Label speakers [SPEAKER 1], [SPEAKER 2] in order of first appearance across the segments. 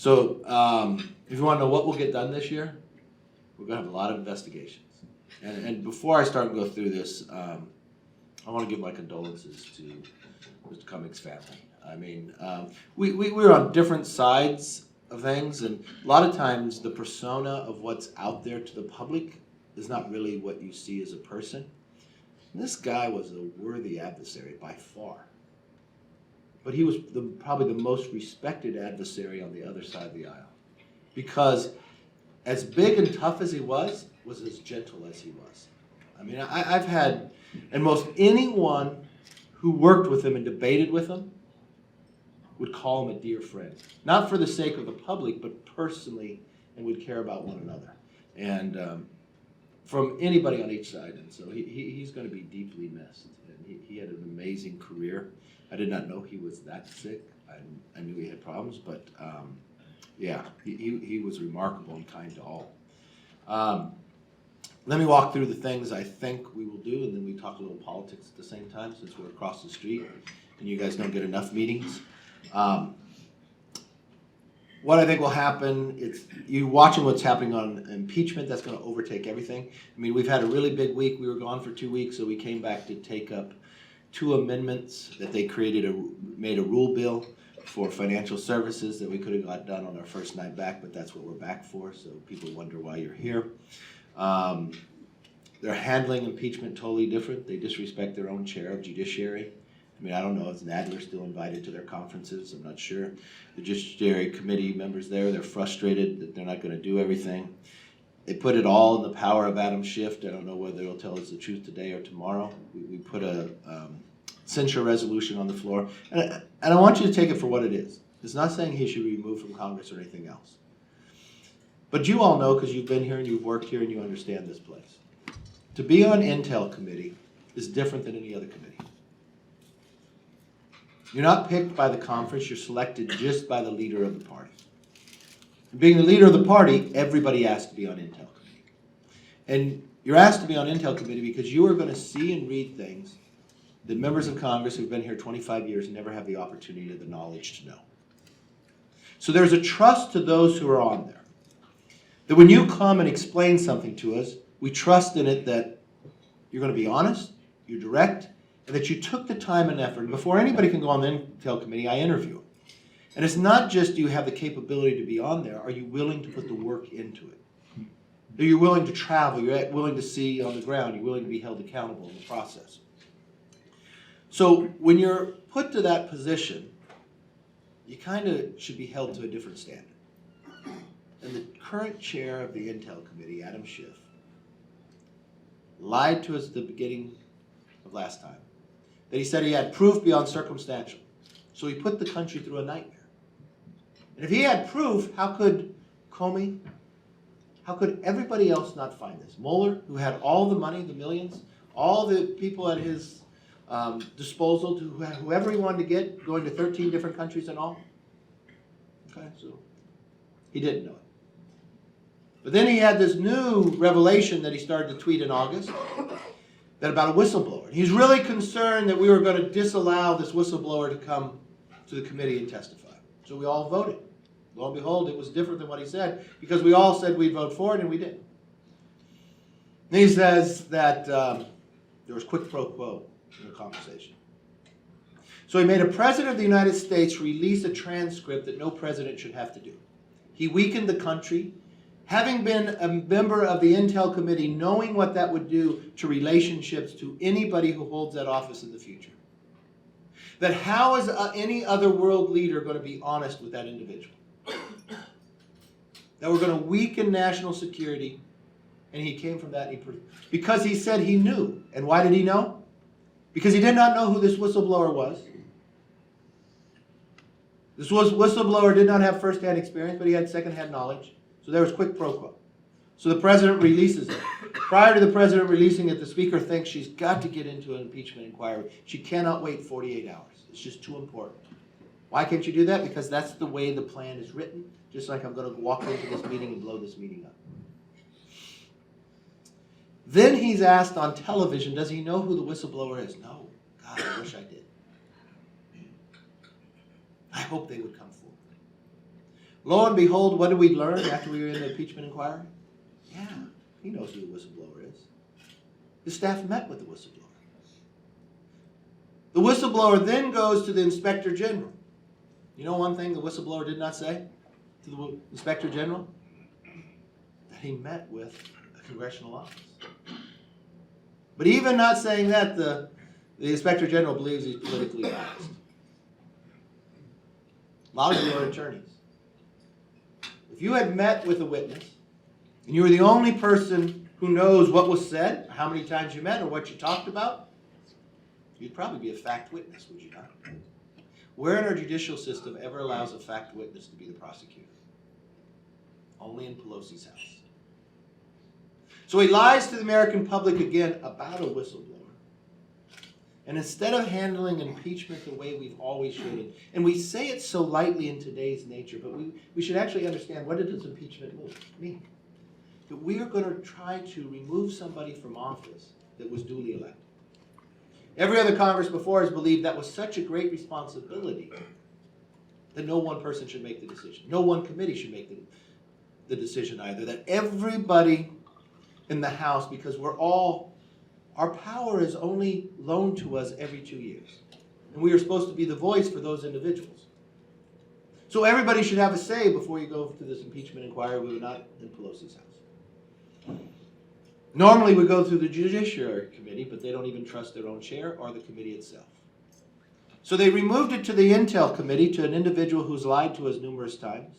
[SPEAKER 1] So if you want to know what will get done this year, we're going to have a lot of investigations. And before I start and go through this, I want to give my condolences to Mr. Cummings' family. I mean, we were on different sides of things, and a lot of times the persona of what's out there to the public is not really what you see as a person. And this guy was a worthy adversary by far. But he was probably the most respected adversary on the other side of the aisle. Because as big and tough as he was as gentle as he was. I mean, I've had, and most anyone who worked with him and debated with him would call him a dear friend. Not for the sake of the public, but personally, and would care about one another. And from anybody on each side. And so he's going to be deeply missed. And he had an amazing career. I did not know he was that sick. I knew he had problems, but yeah, he was remarkable and kind to all. Let me walk through the things I think we will do, and then we talk a little politics at the same time, since we're across the street and you guys don't get enough meetings. What I think will happen, it's you watching what's happening on impeachment, that's going to overtake everything. I mean, we've had a really big week. We were gone for 2 weeks, so we came back to take up 2 amendments that they made a rule bill for financial services that we could have got done on our first night back, but that's what we're back for, so people wonder why you're here. They're handling impeachment totally different. They disrespect their own chair of judiciary. I mean, I don't know, is Nadler still invited to their conferences? I'm not sure. The Judiciary Committee members there, they're frustrated that they're not going to do everything. They put it all in the power of Adam Schiff. I don't know whether he'll tell us the truth today or tomorrow. We put a censure resolution on the floor. And I want you to take it for what it is. It's not saying he should be removed from Congress or anything else. But you all know, because you've been here and you've worked here and you understand this place. To be on Intel Committee is different than any other committee. You're not picked by the conference, you're selected just by the leader of the party. And being the leader of the party, everybody asked to be on Intel Committee. And you're asked to be on Intel Committee because you are going to see and read things that members of Congress who've been here 25 years never have the opportunity or the knowledge to know. So there's a trust to those who are on there. That when you come and explain something to us, we trust in it that you're going to be honest, you're direct, and that you took the time and effort. And before anybody can go on the Intel Committee, I interview them. And it's not just do you have the capability to be on there, are you willing to put the work into it? Are you willing to travel? You're willing to see on the ground? You're willing to be held accountable in the process? So when you're put to that position, you kind of should be held to a different standard. And the current chair of the Intel Committee, Adam Schiff, lied to us at the beginning of last time that he said he had proof beyond circumstantial. So he put the country through a nightmare. And if he had proof, how could Comey, how could everybody else not find this? Mueller, who had all the money, the millions, all the people at his disposal, to whoever he wanted to get, going to 13 different countries and all. Okay, so he didn't know it. But then he had this new revelation that he started to tweet in August, that about a whistleblower. And he's really concerned that we were going to disallow this whistleblower to come to the committee and testify. So we all voted. Lo and behold, it was different than what he said, because we all said we'd vote for it, and we didn't. And he says that there was quid pro quo in the conversation. So he made a president of the United States release a transcript that no president should have to do. He weakened the country. Having been a member of the Intel Committee, knowing what that would do to relationships to anybody who holds that office in the future. That how is any other world leader going to be honest with that individual? That we're going to weaken national security, and he came from that because he said he knew. And why did he know? Because he did not know who this whistleblower was. This whistleblower did not have first-hand experience, but he had second-hand knowledge. So there was quid pro quo. So the president releases it. Prior to the president releasing it, the speaker thinks she's got to get into an impeachment inquiry. She cannot wait 48 hours. It's just too important. Why can't you do that? Because that's the way the plan is written, just like I'm going to walk into this meeting and blow this meeting up. Then he's asked on television, does he know who the whistleblower is? No. God, I wish I did. I hope they would come forward. Lo and behold, what did we learn after we were in the impeachment inquiry? Yeah, he knows who the whistleblower is. His staff met with the whistleblower. The whistleblower then goes to the Inspector General. You know one thing the whistleblower did not say to the Inspector General? That he met with a congressional office. But even not saying that, the Inspector General believes he's politically biased. A lot of you are attorneys. If you had met with a witness, and you were the only person who knows what was said, or how many times you met, or what you talked about, you'd probably be a fact witness, would you not? Where in our judicial system ever allows a fact witness to be the prosecutor? Only in Pelosi's house. So he lies to the American public again about a whistleblower. And instead of handling impeachment the way we've always should, and we say it so lightly in today's nature, but we should actually understand, what does impeachment mean? That we are going to try to remove somebody from office that was duly elected. Every other Congress before has believed that was such a great responsibility that no one person should make the decision. No one committee should make the decision either. That everybody in the House, because our power is only loaned to us every 2 years. And we are supposed to be the voice for those individuals. So everybody should have a say before you go to this impeachment inquiry. We were not in Pelosi's house. Normally we go through the Judiciary Committee, but they don't even trust their own chair or the committee itself. So they removed it to the Intel Committee, to an individual who's lied to us numerous times.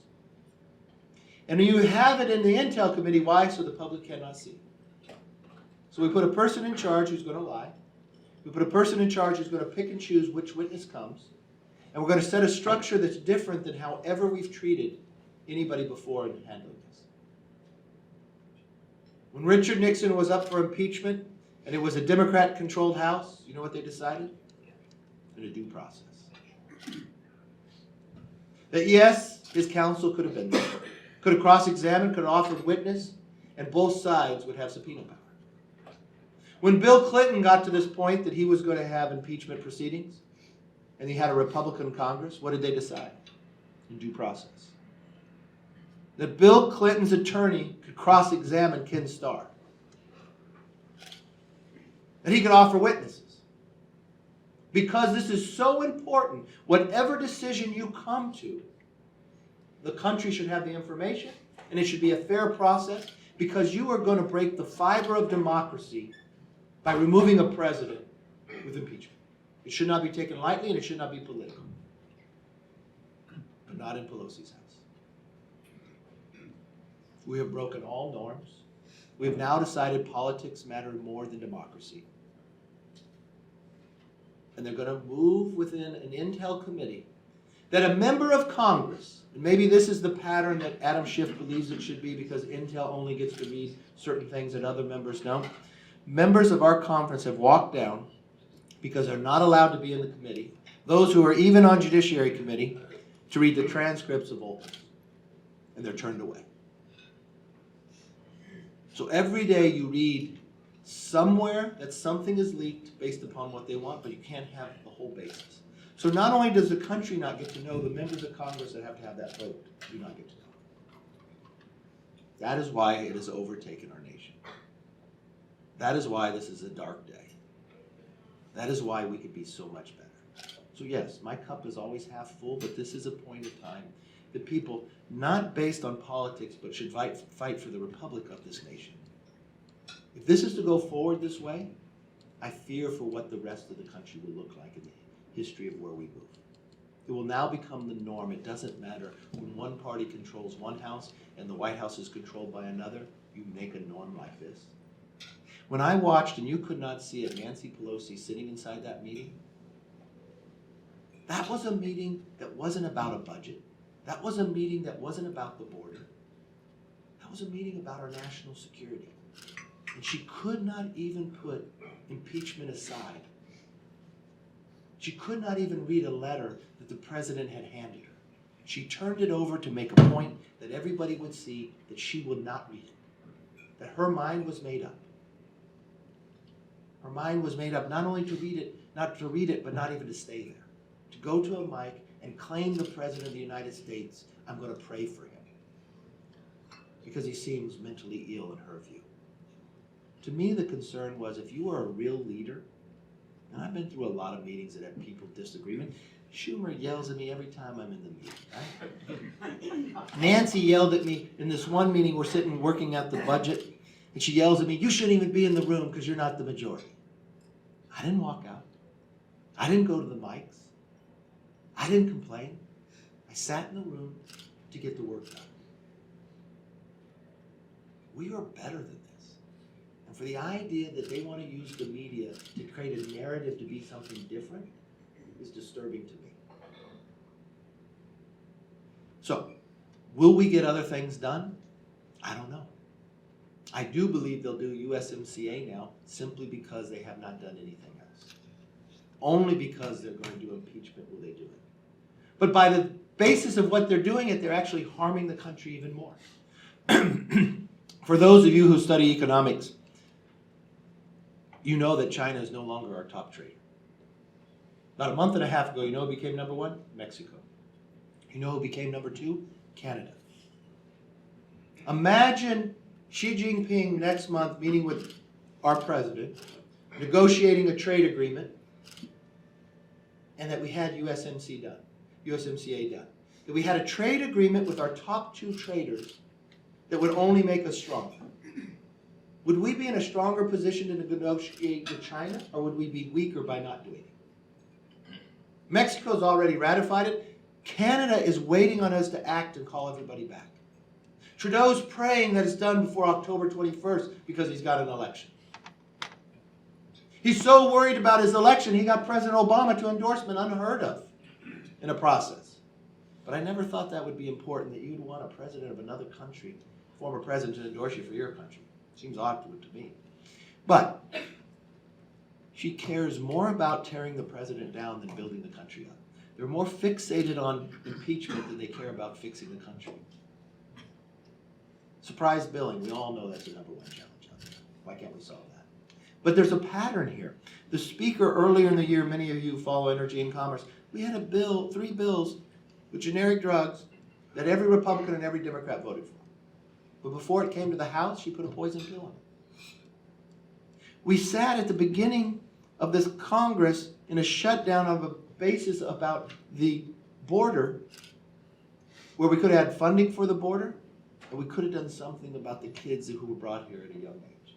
[SPEAKER 1] And you have it in the Intel Committee. Why? So the public cannot see. So we put a person in charge who's going to lie. We put a person in charge who's going to pick and choose which witness comes. And we're going to set a structure that's different than however we've treated anybody before in handling this. When Richard Nixon was up for impeachment, and it was a Democrat-controlled House, you know what they decided? In a due process. That yes, his counsel could have been there. Could have cross-examined, could have offered witness, and both sides would have subpoena power. When Bill Clinton got to this point that he was going to have impeachment proceedings, and he had a Republican Congress, what did they decide? In due process. That Bill Clinton's attorney could cross-examine Ken Starr. That he could offer witnesses. Because this is so important, whatever decision you come to, the country should have the information, and it should be a fair process, because you are going to break the fiber of democracy by removing a president with impeachment. It should not be taken lightly, and it should not be political. But not in Pelosi's house. We have broken all norms. We have now decided politics matter more than democracy. And they're going to move within an Intel Committee that a member of Congress, and maybe this is the pattern that Adam Schiff believes it should be, because Intel only gets to read certain things that other members don't. Members of our conference have walked down, because they're not allowed to be in the committee, those who are even on Judiciary Committee, to read the transcripts of all. And they're turned away. So every day you read somewhere that something is leaked based upon what they want, but you can't have the whole basis. So not only does the country not get to know, the members of Congress that have to have that vote do not get to know. That is why it has overtaken our nation. That is why this is a dark day. That is why we could be so much better. So yes, my cup is always half full, but this is a point of time that people, not based on politics, but should fight for the republic of this nation. If this is to go forward this way, I fear for what the rest of the country will look like in the history of where we move. It will now become the norm. It doesn't matter when one party controls one house and the White House is controlled by another, you make a norm like this. When I watched, and you could not see it, Nancy Pelosi sitting inside that meeting, that was a meeting that wasn't about a budget. That was a meeting that wasn't about the border. That was a meeting about our national security. And she could not even put impeachment aside. She could not even read a letter that the president had handed her. She turned it over to make a point that everybody would see that she would not read it. That her mind was made up. Her mind was made up not only to read it, but not even to stay there. To go to a mic and claim the President of the United States, I'm going to pray for him. Because he seems mentally ill in her view. To me, the concern was if you are a real leader, and I've been through a lot of meetings that have people disagreement. Schumer yells at me every time I'm in the meeting, right? Nancy yelled at me in this one meeting, we're sitting working out the budget, and she yells at me, you shouldn't even be in the room because you're not the majority. I didn't walk out. I didn't go to the mics. I didn't complain. I sat in the room to get the work done. We are better than this. And for the idea that they want to use the media to create a narrative to be something different is disturbing to me. So, will we get other things done? I don't know. I do believe they'll do USMCA now simply because they have not done anything else. Only because they're going to do impeachment will they do it. But by the basis of what they're doing it, they're actually harming the country even more. For those of you who study economics, you know that China is no longer our top trader. About a month and a half ago, you know who became number one? Mexico. You know who became number two? Canada. Imagine Xi Jinping next month meeting with our president, negotiating a trade agreement, and that we had USMCA done. That we had a trade agreement with our top two traders that would only make us stronger. Would we be in a stronger position to negotiate with China, or would we be weaker by not doing it? Mexico's already ratified it. Canada is waiting on us to act and call everybody back. Trudeau's praying that it's done before October 21st because he's got an election. He's so worried about his election, he got President Obama to endorsement unheard of in a process. But I never thought that would be important, that you'd want a president of another country, former president, to endorse you for your country. Seems awkward to me. But she cares more about tearing the president down than building the country up. They're more fixated on impeachment than they care about fixing the country. Surprise billing, we all know that's the number one challenge out there. Why can't we solve that? But there's a pattern here. The speaker earlier in the year, many of you follow energy and commerce, we had a bill, 3 bills with generic drugs that every Republican and every Democrat voted for. But before it came to the House, she put a poison pill on it. We sat at the beginning of this Congress in a shutdown of a basis about the border, where we could have had funding for the border, and we could have done something about the kids who were brought here at a young age.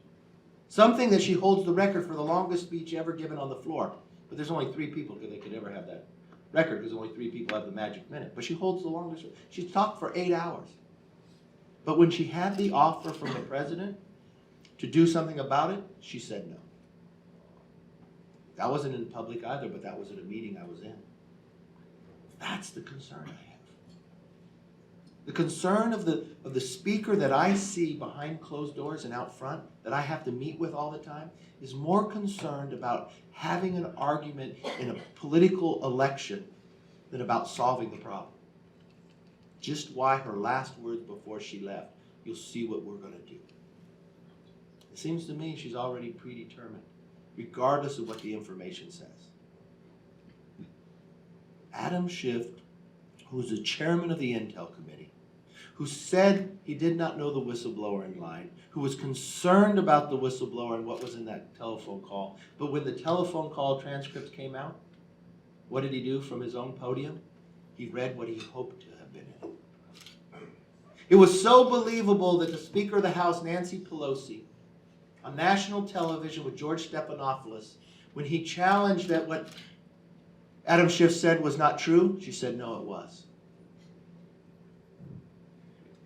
[SPEAKER 1] Something that she holds the record for the longest speech ever given on the floor. But there's only 3 people that could ever have that record, because only 3 people have the magic minute. But she holds the longest. She's talked for 8 hours. But when she had the offer from the president to do something about it, she said no. That wasn't in public either, but that was at a meeting I was in. That's the concern I have. The concern of the speaker that I see behind closed doors and out front, that I have to meet with all the time, is more concerned about having an argument in a political election than about solving the problem. Just why her last words before she left, you'll see what we're going to do. It seems to me she's already predetermined, regardless of what the information says. Adam Schiff, who's the chairman of the Intel Committee, who said he did not know the whistleblower in line, who was concerned about the whistleblower and what was in that telephone call. But when the telephone call transcripts came out, what did he do from his own podium? He read what he hoped to have been in. It was so believable that the Speaker of the House, Nancy Pelosi, on national television with George Stephanopoulos, when he challenged that what Adam Schiff said was not true, she said, no, it was.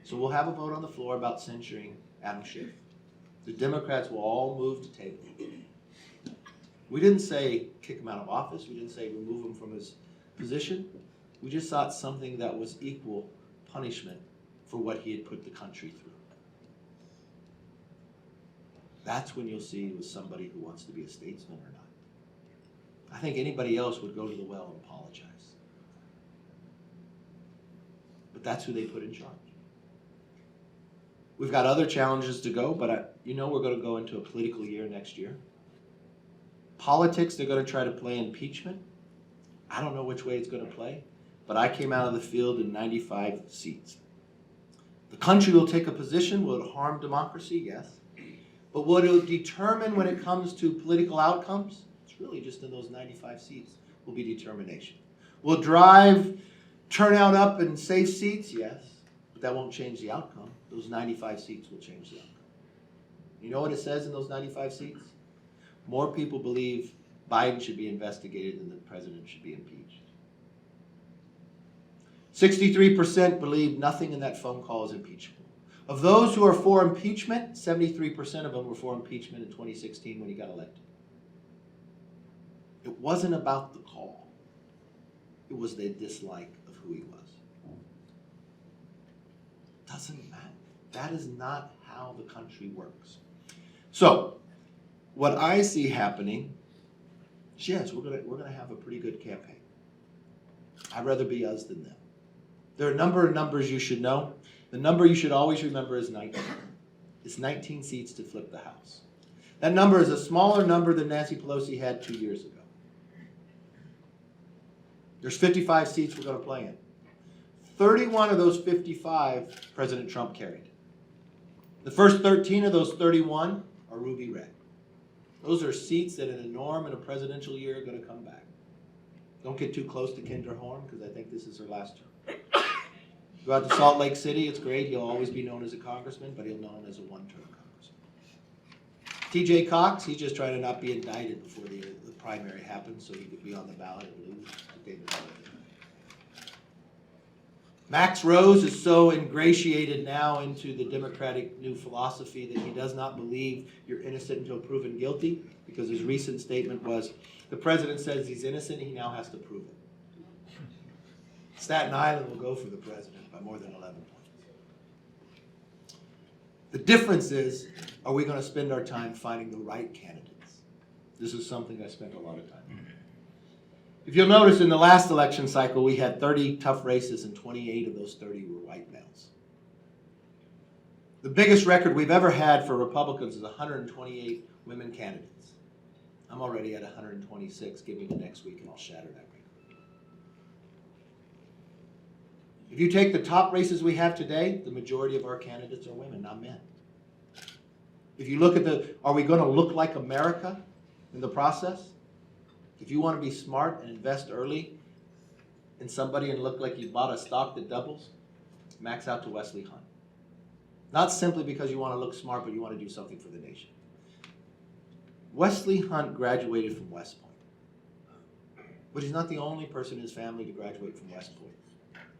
[SPEAKER 1] So we'll have a vote on the floor about censuring Adam Schiff. The Democrats will all move to table it. We didn't say kick him out of office. We didn't say remove him from his position. We just sought something that was equal punishment for what he had put the country through. That's when you'll see he was somebody who wants to be a statesman or not. I think anybody else would go to the well and apologize. But that's who they put in charge. We've got other challenges to go, but you know we're going to go into a political year next year. Politics, they're going to try to play impeachment. I don't know which way it's going to play. but I came out of the field in 95 seats. The country will take a position. Will it harm democracy? Yes. But what it will determine when it comes to political outcomes, it's really just in those 95 seats, will be determination. Will drive turnout up in safe seats? Yes. But that won't change the outcome. Those 95 seats will change the outcome. You know what it says in those 95 seats? More people believe Biden should be investigated than the president should be impeached. 63% believe nothing in that phone call is impeachable. Of those who are for impeachment, 73% of them were for impeachment in 2016 when he got elected. It wasn't about the call. It was their dislike of who he was. Doesn't matter. That is not how the country works. So, what I see happening is, yes, we're gonna have a pretty good campaign. I'd rather be us than them. There are a number of numbers you should know. The number you should always remember is 19. It's 19 seats to flip the House. That number is a smaller number than Nancy Pelosi had 2 years ago. There's 55 seats we're going to play in. 31 of those 55, President Trump carried. The first 13 of those 31 are ruby red. Those are seats that in a norm in a presidential year are going to come back. Don't get too close to Kendra Horn because I think this is her last term. Go out to Salt Lake City, it's great. He'll always be known as a congressman, but he'll be known as a one-term congressman. T.J. Cox, he's just trying to not be indicted before the primary happens so he could be on the ballot and lose. Max Rose is so ingratiated now into the Democratic new philosophy that he does not believe you're innocent until proven guilty, because his recent statement was, the president says he's innocent, he now has to prove it. Staten Island will go for the president by more than 11 points. The difference is, are we going to spend our time finding the right candidates? This is something I spent a lot of time on. If you'll notice, in the last election cycle, we had 30 tough races, and 28 of those 30 were white males. The biggest record we've ever had for Republicans is 128 women candidates. I'm already at 126. Give me the next week and I'll shatter that record. If you take the top races we have today, the majority of our candidates are women, not men. If you look at are we going to look like America in the process? If you want to be smart and invest early in somebody and look like you bought a stock that doubles, max out to Wesley Hunt. Not simply because you want to look smart, but you want to do something for the nation. Wesley Hunt graduated from West Point, but he's not the only person in his family to graduate from West Point.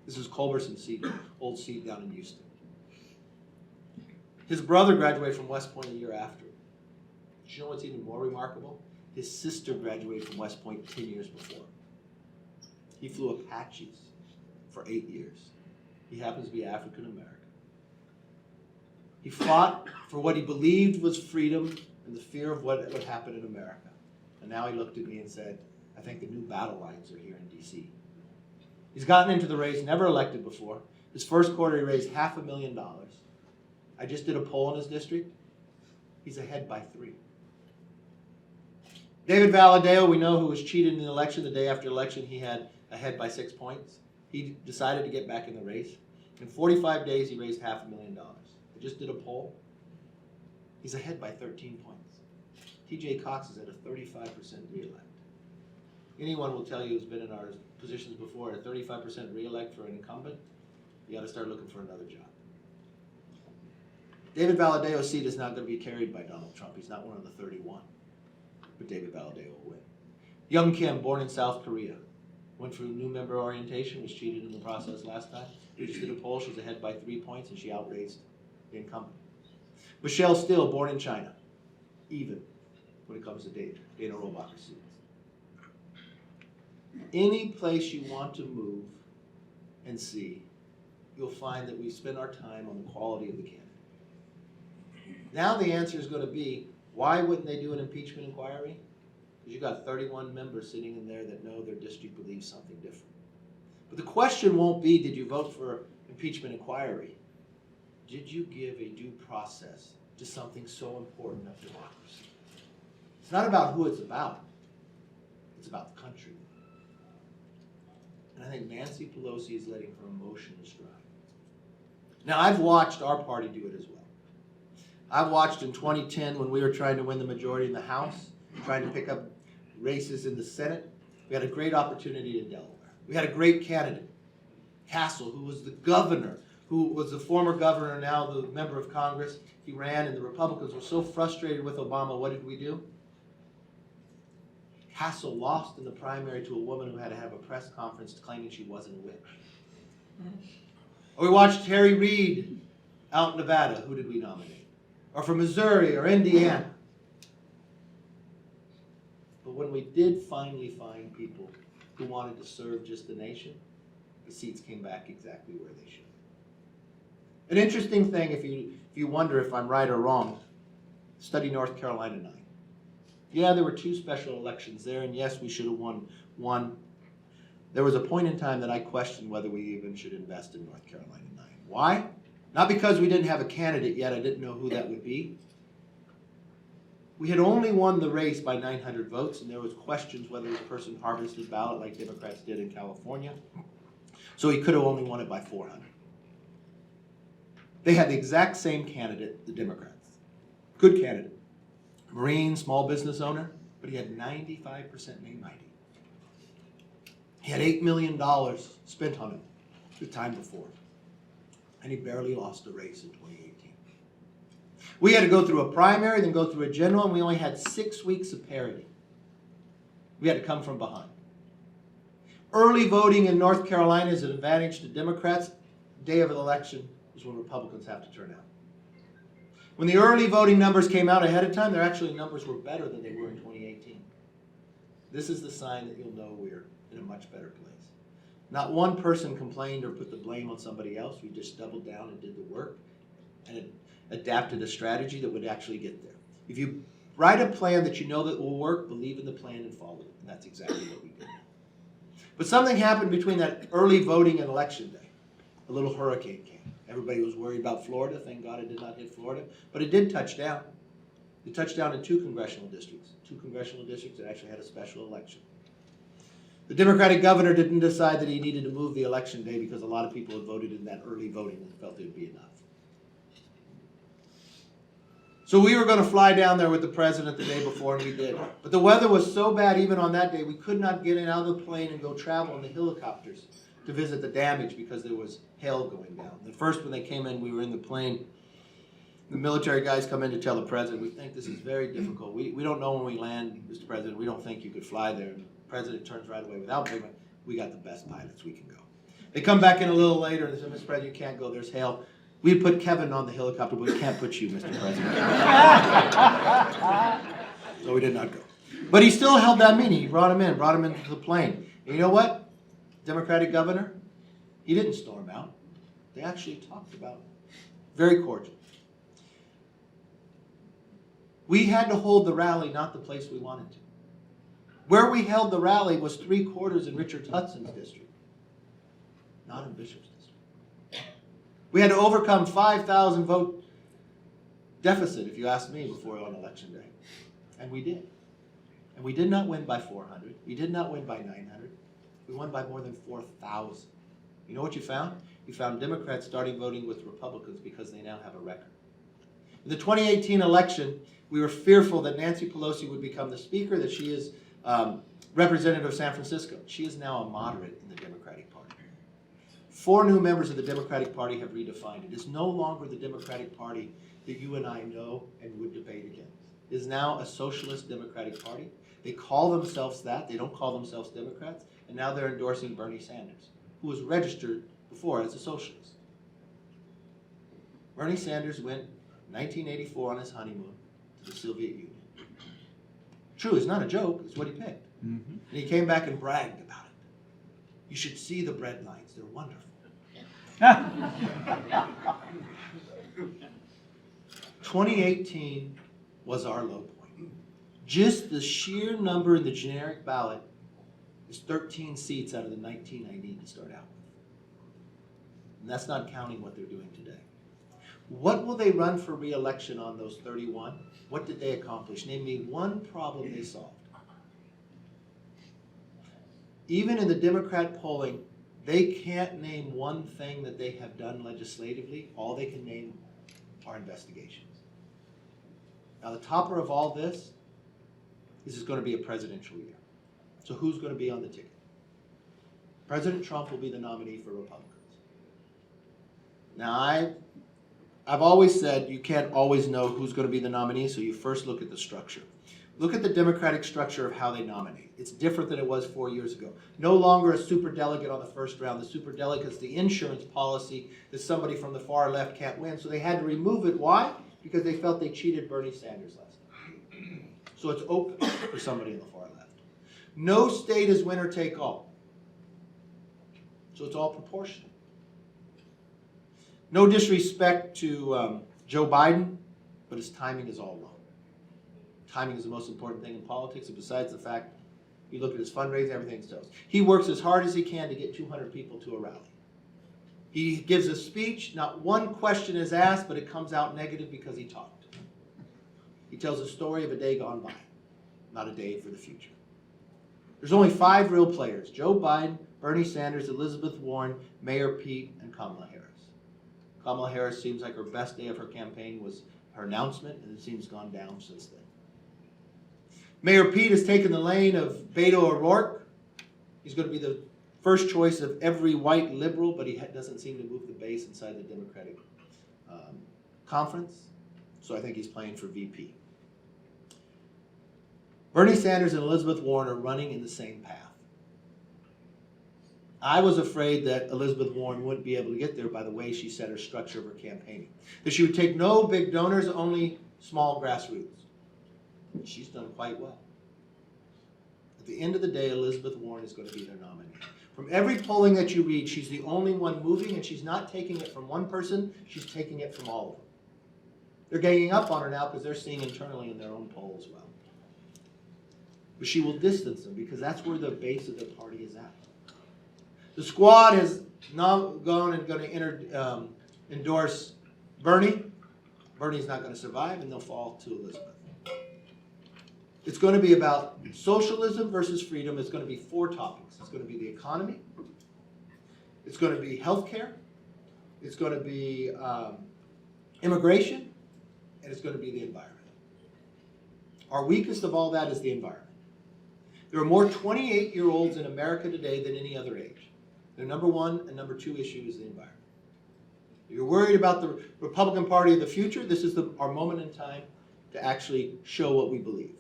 [SPEAKER 1] This is Culberson Seat, old seat down in Houston. His brother graduated from West Point a year after. Do you know what's even more remarkable? His sister graduated from West Point 10 years before. He flew Apaches for 8 years. He happens to be African American. He fought for what he believed was freedom and the fear of what would happen in America. And now he looked at me and said, I think the new battle lines are here in D.C. He's gotten into the race, never elected before. His first quarter, he raised $500,000. I just did a poll in his district. He's ahead by 3. David Valadao, we know, who was cheated in the election. The day after election, he had ahead by 6 points. He decided to get back in the race. In 45 days, he raised $500,000. I just did a poll. He's ahead by 13 points. T.J. Cox is at a 35% re-elect. Anyone will tell you who's been in our positions before, a 35% re-elect for an incumbent, you got to start looking for another job. David Valadao's seat is not going to be carried by Donald Trump. He's not one of the 31. But David Valadao will win. Young Kim, born in South Korea, went through new member orientation, was cheated in the process last time. We just did a poll. She's ahead by 3 points, and she outraised the incumbent. Michelle Steele, born in China, even when it comes to Dana Rohrabacher's seat. Any place you want to move and see, you'll find that we spend our time on the quality of the candidate. Now the answer is going to be, why wouldn't they do an impeachment inquiry? Because you've got 31 members sitting in there that know their district believes something different. But the question won't be, did you vote for impeachment inquiry? Did you give a due process to something so important of democracy? It's not about who it's about. It's about the country. And I think Nancy Pelosi is letting her emotions drive. Now, I've watched our party do it as well. I've watched in 2010 when we were trying to win the majority in the House, trying to pick up races in the Senate. We had a great opportunity in Delaware. We had a great candidate, Castle, who was the governor, who was the former governor, now the member of Congress. He ran, and the Republicans were so frustrated with Obama. What did we do? Castle lost in the primary to a woman who had to have a press conference claiming she wasn't a witch. Or we watched Harry Reid out in Nevada. Who did we nominate? Or from Missouri or Indiana. But when we did finally find people who wanted to serve just the nation, the seats came back exactly where they should. An interesting thing, if you wonder if I'm right or wrong, study North Carolina 9. Yeah, there were 2 special elections there, and yes, we should have won one. There was a point in time that I questioned whether we even should invest in North Carolina 9. Why? Not because we didn't have a candidate yet, I didn't know who that would be. We had only won the race by 900 votes, and there was questions whether this person harvested ballot like Democrats did in California. So he could have only won it by 400. They had the exact same candidate, the Democrats. Good candidate. Marine, small business owner, but he had 95% name ID. He had $8 million spent on him the time before, and he barely lost the race in 2018. We had to go through a primary, then go through a general, and we only had 6 weeks of parity. We had to come from behind. Early voting in North Carolina is an advantage to Democrats. Day of the election is when Republicans have to turn out. When the early voting numbers came out ahead of time, their actually numbers were better than they were in 2018. This is the sign that you'll know we're in a much better place. Not one person complained or put the blame on somebody else. We just doubled down and did the work and adapted a strategy that would actually get there. If you write a plan that you know that will work, believe in the plan and follow it. And that's exactly what we did. But something happened between that early voting and election day. A little hurricane came. Everybody was worried about Florida. Thank God it did not hit Florida. But it did touch down. It touched down in 2 congressional districts. 2 congressional districts that actually had a special election. The Democratic governor didn't decide that he needed to move the election day because a lot of people had voted in that early voting and felt it would be enough. So we were going to fly down there with the president the day before, and we did. But the weather was so bad even on that day, we could not get out of the plane and go travel in the helicopters to visit the damage because there was hail going down. The first when they came in, we were in the plane. The military guys come in to tell the president, we think this is very difficult. We don't know when we land, Mr. President. We don't think you could fly there. And the president turns right away without payment. We got the best pilots. We can go. They come back in a little later and they say, Mr. President, you can't go. There's hail. We put Kevin on the helicopter, but we can't put you, Mr. President. So we did not go. But he still held that meeting. He brought him into the plane. And you know what? Democratic governor, he didn't storm out. They actually talked about it. Very cordial. We had to hold the rally, not the place we wanted to. Where we held the rally was 3/4 in Richard Hudson's district, not in Bishop's district. We had to overcome 5,000 vote deficit, if you ask me, before on election day. And we did. And we did not win by 400. We did not win by 900. We won by more than 4,000. You know what you found? You found Democrats starting voting with Republicans because they now have a record. In the 2018 election, we were fearful that Nancy Pelosi would become the speaker, that she is representative of San Francisco. She is now a moderate in the Democratic Party. 4 new members of the Democratic Party have redefined it. It is no longer the Democratic Party that you and I know and would debate against. It is now a socialist Democratic Party. They call themselves that. They don't call themselves Democrats. And now they're endorsing Bernie Sanders, who was registered before as a socialist. Bernie Sanders went in 1984 on his honeymoon to the Soviet Union. True, it's not a joke. It's what he picked. Mm-hmm. And he came back and bragged about it. You should see the bread lines. They're wonderful. 2018 was our low point. Just the sheer number in the generic ballot is 13 seats out of the 19 I need to start out with. And that's not counting what they're doing today. What will they run for re-election on those 31? What did they accomplish? Name me one problem they solved. Even in the Democrat polling, They can't name one thing that they have done legislatively. All they can name are investigations. Now, the topper of all this is going to be a presidential year. So who's going to be on the ticket? President Trump will be the nominee for Republicans. Now, I've always said you can't always know who's going to be the nominee, so you first look at the structure. Look at the Democratic structure of how they nominate. It's different than it was 4 years ago. No longer a superdelegate on the first round. The superdelegate is the insurance policy that somebody from the far left can't win. So they had to remove it. Why? Because they felt they cheated Bernie Sanders last time. So it's open for somebody on the far left. No state is winner take all. So it's all proportional. No disrespect to Joe Biden, but his timing is all wrong. Timing is the most important thing in politics, and besides the fact, you look at his fundraising, everything's toast. He works as hard as he can to get 200 people to a rally. He gives a speech, not one question is asked, but it comes out negative because he talked. He tells a story of a day gone by, not a day for the future. There's only 5 real players: Joe Biden, Bernie Sanders, Elizabeth Warren, Mayor Pete, and Kamala Harris. Kamala Harris seems like her best day of her campaign was her announcement, and it seems gone down since then. Mayor Pete has taken the lane of Beto O'Rourke. He's going to be the first choice of every white liberal, but he doesn't seem to move the base inside the Democratic conference. So I think he's playing for VP. Bernie Sanders and Elizabeth Warren are running in the same path. I was afraid that Elizabeth Warren wouldn't be able to get there by the way she set her structure of her campaigning. That she would take no big donors, only small grassroots. She's done quite well. At the end of the day, Elizabeth Warren is going to be their nominee. From every polling that you read, she's the only one moving, and she's not taking it from one person, she's taking it from all of them. They're ganging up on her now because they're seeing internally in their own poll as well. But she will distance them because that's where the base of their party is at. The squad has now gone and going to endorse Bernie. Bernie's not going to survive, and they'll fall to Elizabeth. It's going to be about socialism versus freedom. It's going to be 4 topics. It's going to be the economy. It's going to be healthcare. It's going to be immigration. And it's going to be the environment. Our weakest of all that is the environment. There are more 28-year-olds in America today than any other age. Their number 1 and number 2 issue is the environment. If you're worried about the Republican Party of the future, this is our moment in time to actually show what we believe.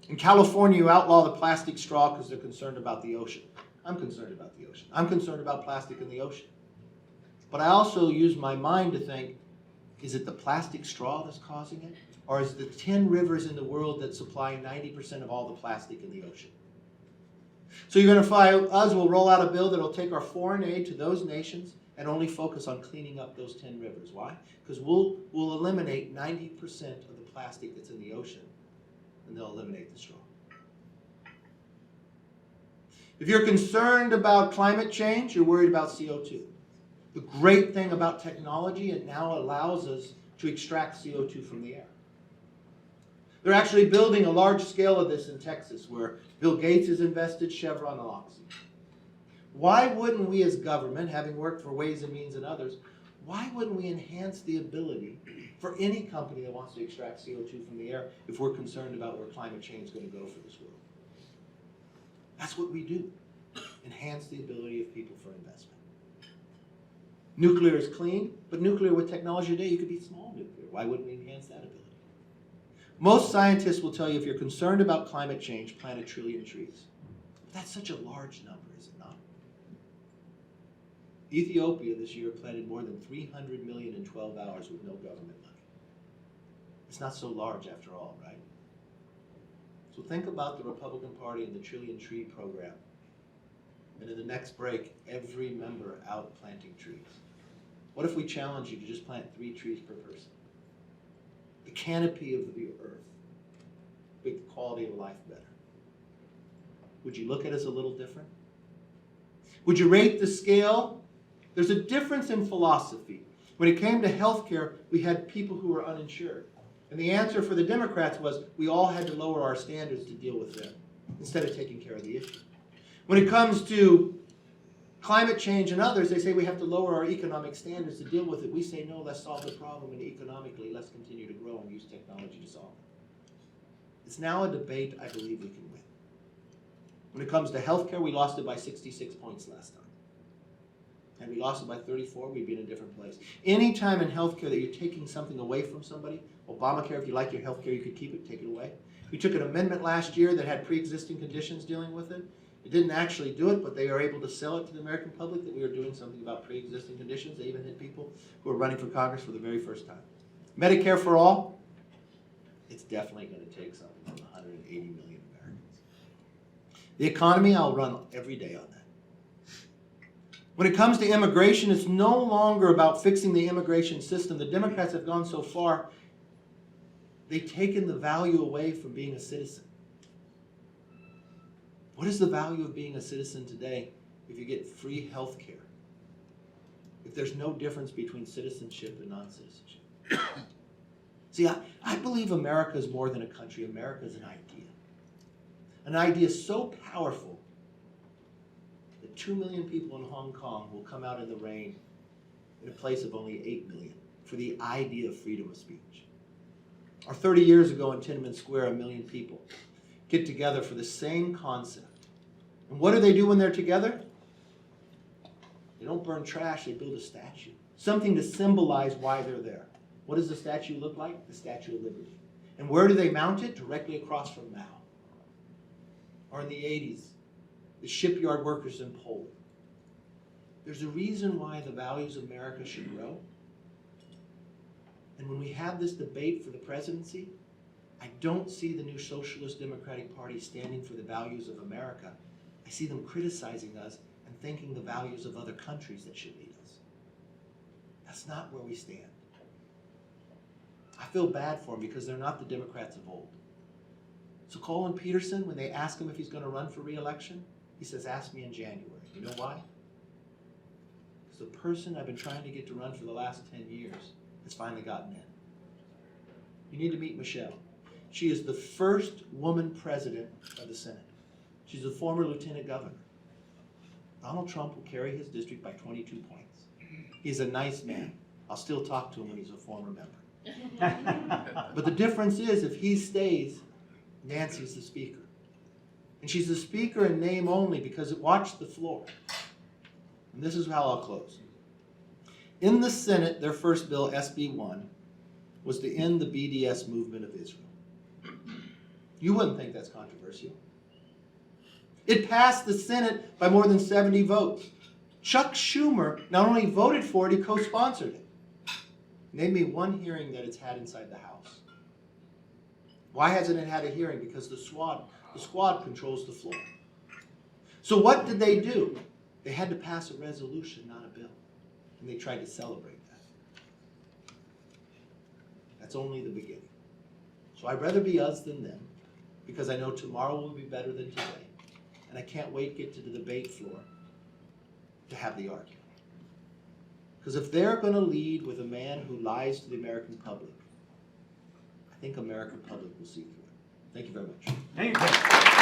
[SPEAKER 1] In California, you outlaw the plastic straw because they're concerned about the ocean. I'm concerned about the ocean. I'm concerned about plastic in the ocean. But I also use my mind to think, is it the plastic straw that's causing it? Or is it the 10 rivers in the world that supply 90% of all the plastic in the ocean? So you're going to find us will roll out a bill that will take our foreign aid to those nations and only focus on cleaning up those 10 rivers. Why? Because we'll eliminate 90% of the plastic that's in the ocean, and they'll eliminate the straw. If you're concerned about climate change, you're worried about CO2. The great thing about technology, it now allows us to extract CO2 from the air. They're actually building a large scale of this in Texas, where Bill Gates has invested, Chevron, and Oxy. Why wouldn't we as government, having worked for Ways and Means and others, why wouldn't we enhance the ability for any company that wants to extract CO2 from the air if we're concerned about where climate change is going to go for this world? That's what we do. Enhance the ability of people for investment. Nuclear is clean, but nuclear with technology today, you could be small nuclear. Why wouldn't we enhance that ability? Most scientists will tell you if you're concerned about climate change, plant 1 trillion trees. But that's such a large number, is it not? Ethiopia this year planted more than 300 million in 12 hours with no government money. It's not so large after all, right? So think about the Republican Party and the trillion tree program. And in the next break, every member out planting trees. What if we challenge you to just plant 3 trees per person? The canopy of the earth, make the quality of life better. Would you look at us a little different? Would you rate the scale? There's a difference in philosophy. When it came to healthcare, we had people who were uninsured. And the answer for the Democrats was we all had to lower our standards to deal with them instead of taking care of the issue. When it comes to climate change and others, they say we have to lower our economic standards to deal with it. We say, no, let's solve the problem, and economically, let's continue to grow and use technology to solve it. It's now a debate I believe we can win. When it comes to healthcare, we lost it by 66 points last time. Had we lost it by 34, we'd be in a different place. Any time in healthcare that you're taking something away from somebody, Obamacare, if you like your healthcare, you could keep it, take it away. We took an amendment last year that had pre-existing conditions dealing with it. It didn't actually do it, but they are able to sell it to the American public that we are doing something about pre-existing conditions. They even hit people who are running for Congress for the very first time. Medicare for all, it's definitely going to take something from 180 million Americans. The economy, I'll run every day on that. When it comes to immigration, it's no longer about fixing the immigration system. The Democrats have gone so far, they've taken the value away from being a citizen. What is the value of being a citizen today if you get free health care? If there's no difference between citizenship and non-citizenship? See, I believe America is more than a country. America is an idea. An idea so powerful that 2 million people in Hong Kong will come out in the rain in a place of only 8 million for the idea of freedom of speech. Or 30 years ago in Tiananmen Square, 1 million people get together for the same concept. And what do they do when they're together? They don't burn trash, they build a statue. Something to symbolize why they're there. What does the statue look like? The Statue of Liberty. And where do they mount it? Directly across from Mao. Or in the 80s, the shipyard workers in Poland. There's a reason why the values of America should grow. And when we have this debate for the presidency, I don't see the new Socialist Democratic Party standing for the values of America. I see them criticizing us and thinking the values of other countries that should lead us. That's not where we stand. I feel bad for them because they're not the Democrats of old. So Colin Peterson, when they ask him if he's going to run for re-election, he says, ask me in January. You know why? Because the person I've been trying to get to run for the last 10 years has finally gotten in. You need to meet Michelle. She is the first woman president of the Senate. She's a former lieutenant governor. Donald Trump will carry his district by 22 points. He's a nice man. I'll still talk to him when he's a former member. But the difference is, if he stays, Nancy's the speaker. And she's the speaker in name only because it watched the floor. And this is how I'll close. In the Senate, their first bill, SB 1, was to end the BDS movement of Israel. You wouldn't think that's controversial. It passed the Senate by more than 70 votes. Chuck Schumer not only voted for it, he co-sponsored it. Name me one hearing that it's had inside the House. Why hasn't it had a hearing? Because the squad controls the floor. So what did they do? They had to pass a resolution, not a bill. And they tried to celebrate that. That's only the beginning. So I'd rather be us than them, because I know tomorrow will be better than today. And I can't wait to get to the debate floor to have the argument. Because if they're going to lead with a man who lies to the American public, I think American public will see through it. Thank you very much.
[SPEAKER 2] Thank you.